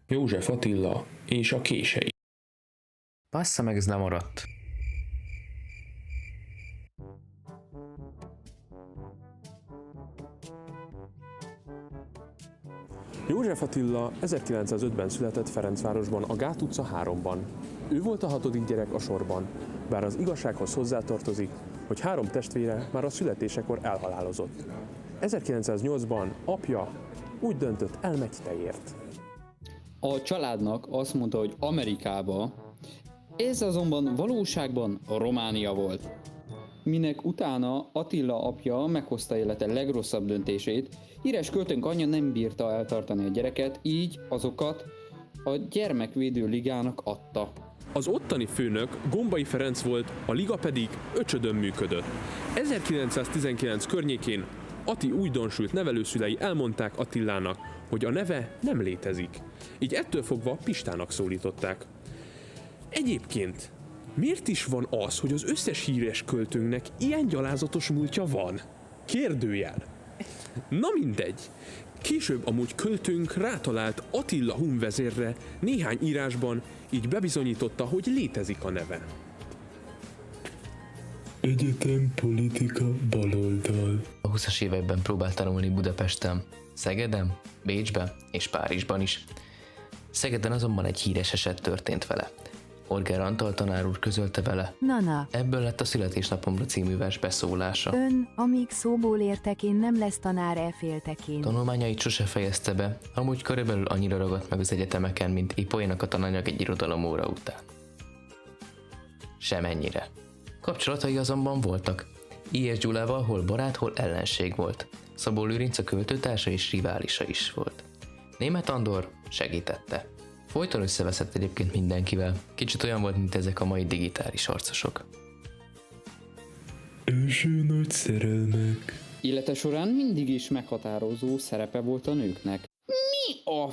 József Attila és a kései. Bassza meg, ez lemaradt. József Attila 1905-ben született Ferencvárosban, a Gát utca 3-ban. Ő volt a 6. gyerek a sorban, bár az igazsághoz hozzátartozik, hogy 3 testvére már a születésekor elhalálozott. 1908-ban apja úgy döntött, elmegy teért. A családnak azt mondta, hogy Amerikába, ez azonban valóságban Románia volt. Minek utána Attila apja meghozta élete legrosszabb döntését, híres költőnk anyja nem bírta eltartani a gyereket, így azokat a Gyermekvédő Ligának adta. Az ottani főnök Gombai Ferenc volt, a liga pedig Öcsödön működött. 1919 környékén Ati újdonsült nevelőszülei elmondták Attilának, hogy a neve nem létezik. Így ettől fogva Pistának szólították. Egyébként, miért is van az, hogy az összes híres költőnknek ilyen gyalázatos múltja van? Kérdőjel. Na mindegy. Később amúgy költőnk rátalált Attila hun vezérre néhány írásban, így bebizonyította, hogy létezik a neve. Egyetem, politika, baloldal. A 20-as években próbált tanulni Budapesten, Szegeden, Bécsben és Párizsban is. Szegeden azonban egy híres eset történt vele. Orger Antal tanár úr közölte vele. Nana. Ebből lett a Születésnapomra című vers beszólása. Ön, amíg szóból értek én, nem lesz tanár, elféltek én. Tanulmányait sose fejezte be, amúgy körülbelül annyira ragadt meg az egyetemeken, mint Ipolynak a tananyag egy irodalom óra után. Semennyire. Kapcsolatai azonban voltak. I.S. Gyulával hol barát, hol ellenség volt. Szabó Lőrinc a költőtársa és riválisa is volt. Németh Andor segítette. Folyton összeveszett egyébként mindenkivel. Kicsit olyan volt, mint ezek a mai digitális arcosok. Első nagy szerelmek. Élete során mindig is meghatározó szerepe volt a nőknek. Mi a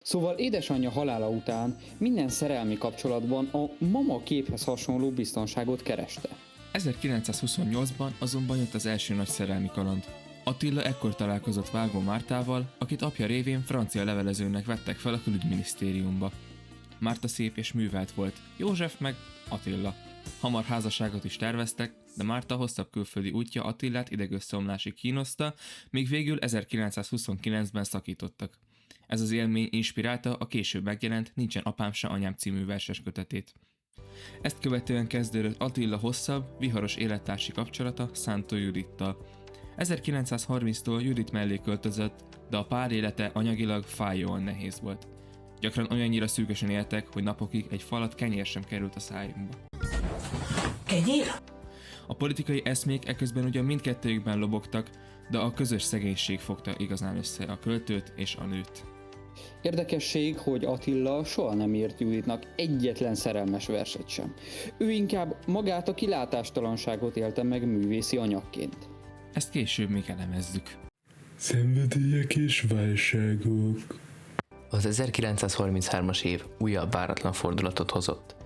Szóval édesanyja halála után minden szerelmi kapcsolatban a mama képhez hasonló biztonságot kereste. 1928-ban azonban jött az első nagy szerelmi kaland. Attila ekkor találkozott Vágó Mártával, akit apja révén francia levelezőnek vettek fel a külügyminisztériumba. Márta szép és művelt volt, József meg Attila. Hamar házasságot is terveztek, de Márta hosszabb külföldi útja Attilát idegösszeomlásig kínoszta, míg végül 1929-ben szakítottak. Ez az élmény inspirálta a később megjelent Nincsen apám se anyám című verses kötetét. Ezt követően kezdődött Attila hosszabb, viharos élettársi kapcsolata Szántó Judittal. 1930-tól Judit mellé költözött, de a pár élete anyagilag fájóan nehéz volt. Gyakran olyannyira szűkösen éltek, hogy napokig egy falat kenyér sem került a szájukba. Kenyér? A politikai eszmék eközben ugyan mindkettőjükben lobogtak, de a közös szegénység fogta igazán össze a költőt és a nőt. Érdekesség, hogy Attila soha nem írt Juditnak egyetlen szerelmes verset sem. Ő inkább magát a kilátástalanságot élte meg művészi anyagként. Ezt később még elemezzük. Szenvedélyek és válságok. Az 1933-as év újabb váratlan fordulatot hozott.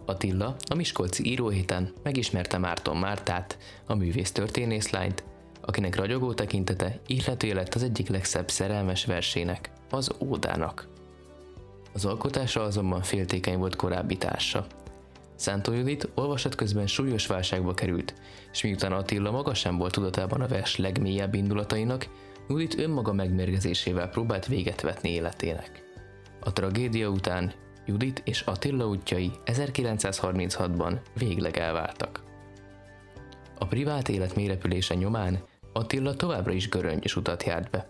Attila a miskolci íróhéten megismerte Márton Mártát, a művész történészlányt, akinek ragyogó tekintete ihletője lett az egyik legszebb szerelmes versének, az Ódának. Az alkotása azonban féltékeny volt korábbi társa. Szántó Judit olvasat közben súlyos válságba került, és miután Attila maga sem volt tudatában a vers legmélyebb indulatainak, Judit önmaga megmérgezésével próbált véget vetni életének. A tragédia után Judit és Attila útjai 1936-ban végleg elváltak. A privát élet mélyrepülése nyomán Attila továbbra is göröngyös utat járt be.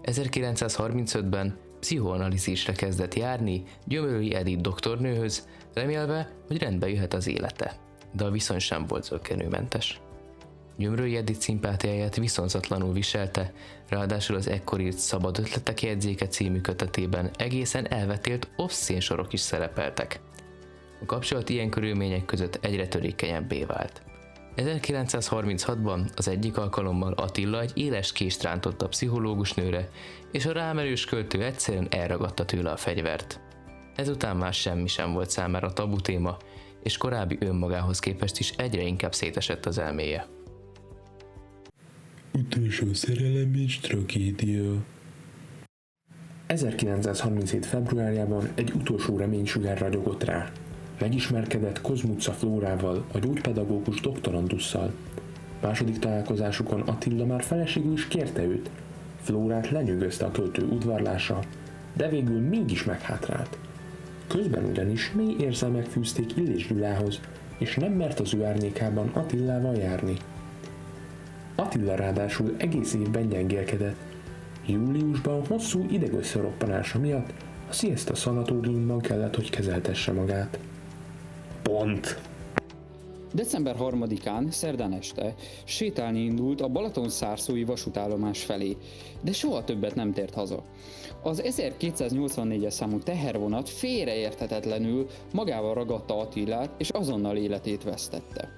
1935-ben pszichoanalízisre kezdett járni Gyömölői Edith doktornőhöz, remélve, hogy rendbe jöhet az élete, de a viszony sem volt zökkenőmentes. Gyömölői Edith szimpátiáját viszonzatlanul viselte, ráadásul az ekkor írt Szabad ötletek jegyzéke című kötetében egészen elvetélt obszcén sorok is szerepeltek. A kapcsolat ilyen körülmények között egyre törékenyebbé vált. 1936-ban az egyik alkalommal Attila egy éles kést rántott a pszichológus nőre, és a rámerős költő egyszerűen elragadta tőle a fegyvert. Ezután már semmi sem volt számára tabu téma, és korábbi önmagához képest is egyre inkább szétesett az elméje. Utolsó szerelem és tragédia. 1937. februárjában egy utolsó reménysugár ragyogott rá. Megismerkedett Kozmuca Flórával, a gyógypedagógus doktorandusszal. Második találkozásukon Attila már feleségül is kérte őt. Flórát lenyűgözte a költő udvarlása, de végül mégis meghátrált. Közben ugyanis mély érzelmek fűzték Illés Gyulához, és nem mert az ő árnyékában Attilával járni. Attila ráadásul egész évben gyengélkedett. Júliusban hosszú idegösszeroppanása miatt a Siesta szanatóriumban kellett, hogy kezeltesse magát. Pont. December 3-án, szerdán este sétálni indult a Balaton-szárszói vasútállomás felé, de soha többet nem tért haza. Az 1284-es számú tehervonat félreérthetetlenül magával ragadta Attilát, és azonnal életét vesztette.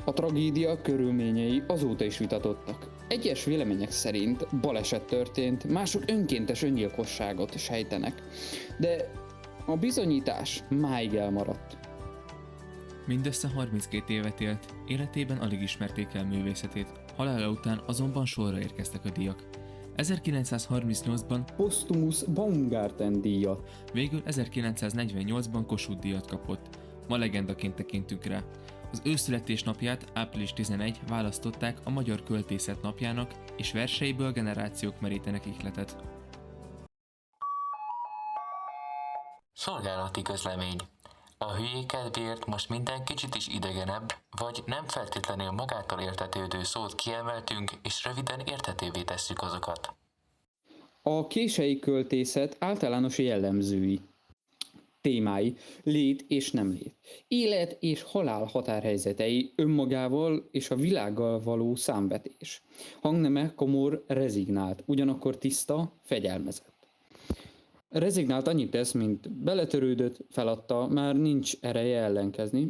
A tragédia körülményei azóta is vitatottak. Egyes vélemények szerint baleset történt, mások önkéntes öngyilkosságot sejtenek, de a bizonyítás máig elmaradt. Mindössze 32 évet élt, életében alig ismerték el művészetét, halála után azonban sorra érkeztek a díjak. 1938-ban, Postumus Baumgarten díjat, végül 1948-ban Kossuth díjat kapott. Ma legendaként tekintünk rá. Az ő születésnapját, április 11 választották a Magyar Költészet napjának, és verseiből generációk merítenek ihletet. Szolgálati közlemény. A hülyékedvéért most minden kicsit is idegenebb, vagy nem feltétlenül magától értetődő szót kiemeltünk, és röviden érthetővé tesszük azokat. A kései költészet általános jellemzői. Témái: lét és nem lét, élet és halál határhelyzetei, önmagával és a világgal való számvetés. Hangneme komor, rezignált, ugyanakkor tiszta, fegyelmezett. Rezignált annyit tesz, mint beletörődött, feladta, már nincs ereje ellenkezni.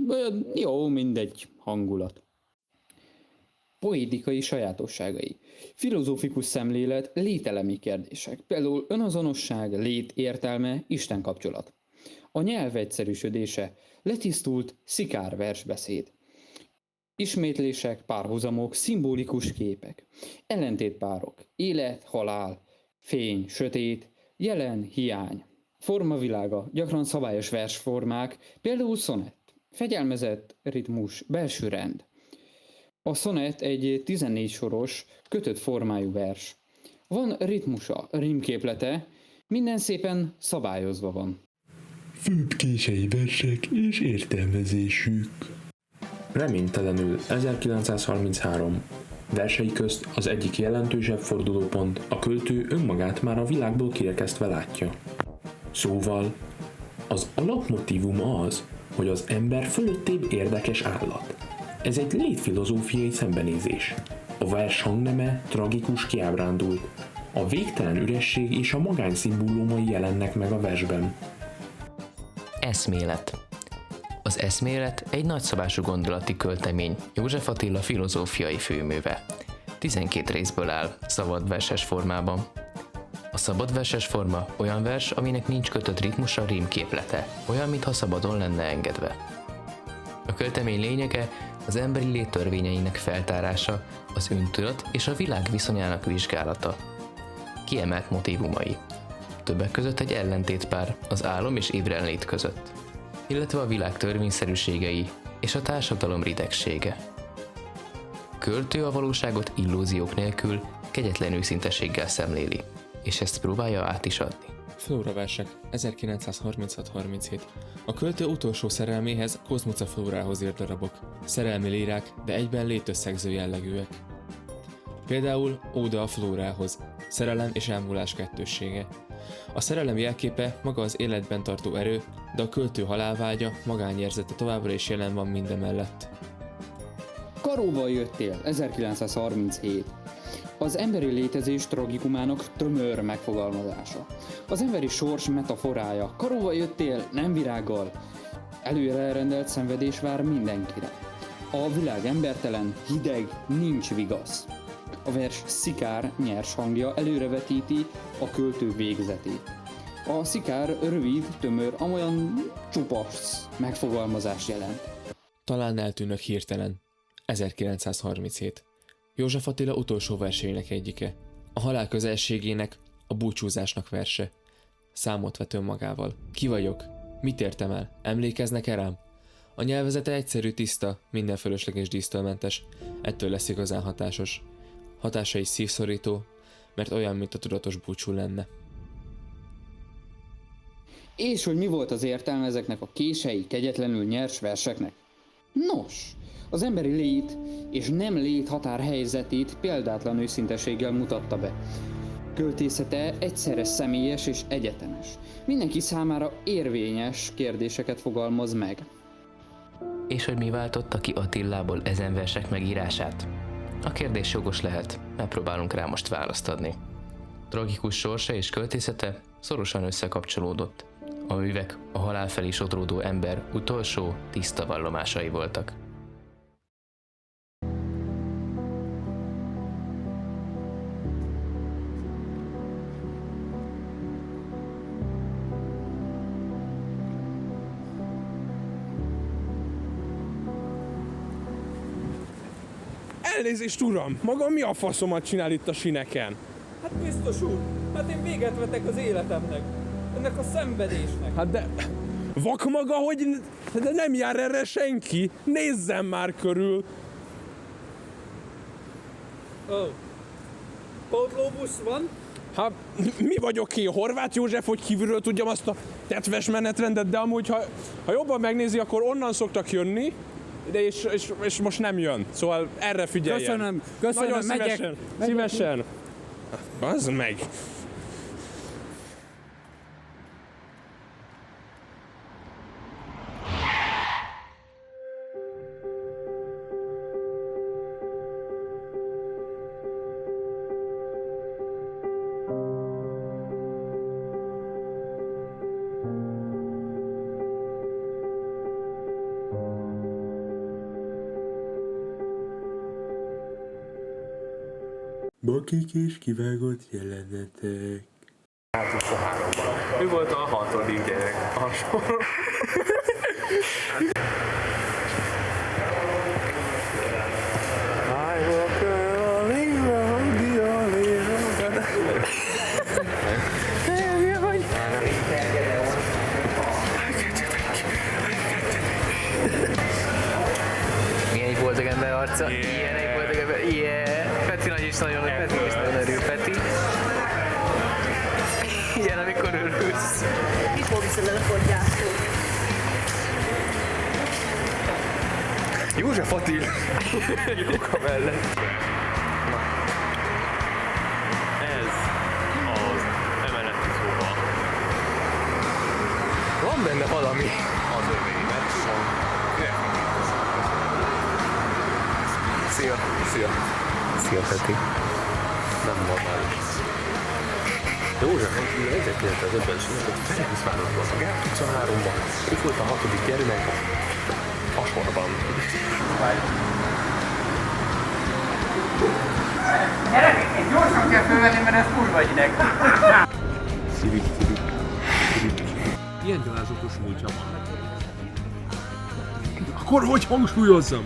Jó, mindegy, hangulat. Poétikai sajátosságai. Filozófikus szemlélet, lételemi kérdések. Például önazonosság, lét értelme, Isten kapcsolat. A nyelv egyszerűsödése, letisztult, szikár versbeszéd. Ismétlések, párhuzamok, szimbolikus képek. Ellentétpárok, élet, halál, fény, sötét, jelen, hiány. Formavilága, gyakran szabályos versformák, például szonett, fegyelmezett ritmus, belső rend. A szonett egy 14 soros, kötött formájú vers. Van ritmusa, rímképlete, minden szépen szabályozva van. Főbb kései versek és értelmezésük. Reménytelenül 1933. Versei közt az egyik jelentősebb fordulópont, a költő önmagát már a világból kirekesztve látja. Szóval, az alapmotívum az, hogy az ember fölöttébb érdekes állat. Ez egy létfilozófiai szembenézés. A vers hangneme tragikus kiábrándult. A végtelen üresség és a magány szimbólumai jelennek meg a versben. Eszmélet. Az eszmélet egy nagyszabású gondolati költemény, József Attila filozófiai főműve. 12 részből áll, szabadverses formában. A szabadverses forma olyan vers, aminek nincs kötött ritmusra, rímképlete, olyan, mintha szabadon lenne engedve. A költemény lényege az emberi lét törvényeinek feltárása, az öntudat és a világ viszonyának vizsgálata. Kiemelt motívumai. Többek között egy ellentétpár az álom és ébrenlét között, illetve a világ törvényszerűségei és a társadalom ridegsége. Költő a valóságot illúziók nélkül, kegyetlen őszinteséggel szemléli, és ezt próbálja át is adni. Flóra versek, 1936-37. A költő utolsó szerelméhez, Kozmuca Flórához írt darabok. Szerelmi lírák, de egyben létösszegző jellegűek. Például Óda a Flórához, szerelem és elmúlás kettőssége. A szerelem jelképe maga az életben tartó erő, de a költő halálvágya, magányérzete továbbra is jelen van mindemellett. Karóval jöttél, 1937. Az emberi létezés tragikumának tömör megfogalmazása. Az emberi sors metaforája. Karóval jöttél, nem virággal. Előre elrendelt szenvedés vár mindenkire. A világ embertelen, hideg, nincs vigasz. A vers szikár nyers hangja előrevetíti a költő végzetét. A szikár rövid, tömör, amolyan csupasz megfogalmazás jelent. Talán eltűnök hirtelen. 1937. József Attila utolsó verseinek egyike. A halál közelségének, a búcsúzásnak verse. Számot vet önmagával. Ki vagyok? Mit értem el? Emlékeznek-e rám? A nyelvezete egyszerű, tiszta, minden fölösleges dísztől mentes. Ettől lesz igazán hatásos. Hatása is szívszorító, mert olyan, mint a tudatos búcsú lenne. És hogy mi volt az értelme ezeknek a kései, kegyetlenül nyers verseknek? Nos, az emberi lét és nem lét határhelyzetét példátlan őszinteséggel mutatta be. Költészete egyszerre személyes és egyetemes. Mindenki számára érvényes kérdéseket fogalmaz meg. És hogy mi váltotta ki Attilából ezen versek megírását? A kérdés jogos lehet, megpróbálunk rá most választ adni. Tragikus sorsa és költészete szorosan összekapcsolódott. A művek a halál felé sodródó ember utolsó, tiszta vallomásai voltak. Elnézést, uram! Maga mi a faszomat csinál itt a sineken? Hát biztos úr, hát én véget vetek az életemnek, ennek a szenvedésnek. Hát de... Vak maga, hogy de nem jár erre senki! Nézzen már körül! Ó, pótlóbusz van? Hát mi vagyok én, Horváth József, hogy kívülről tudjam azt a tetves menetrendet, de amúgy, ha jobban megnézi, akkor onnan szoktak jönni, de és most nem jön. Szóval erre figyeljen. Köszönöm, Nagyon megyek. Szívesen. Bazd meg! Bakik és kivágott jelenetek. Ő volt a 6. gyerek a soron. Milyen boldog ember arca? Ilyen boldog ember. Yeah. Peti is nagyon örül, Peti. Ilyen, amikor örülsz. Mikor viszed el a fordjászót? József Attila. Jóka mellett. Ez az emeleti szoba. Van benne valami. Az övé, mert van. Szia. Szia. Szia, Peti. Nem normális. József Attila 1950-ben született Ferencvárosban, a Gál utca 3-ban. Ő volt a 6. gyermek a sorban. Gyerekek, gyorsan kell fölvenni, mert ez kurva hideg. Szivik. Ilyen gyalázatos múltja van. Akkor hogy hangsúlyozzam?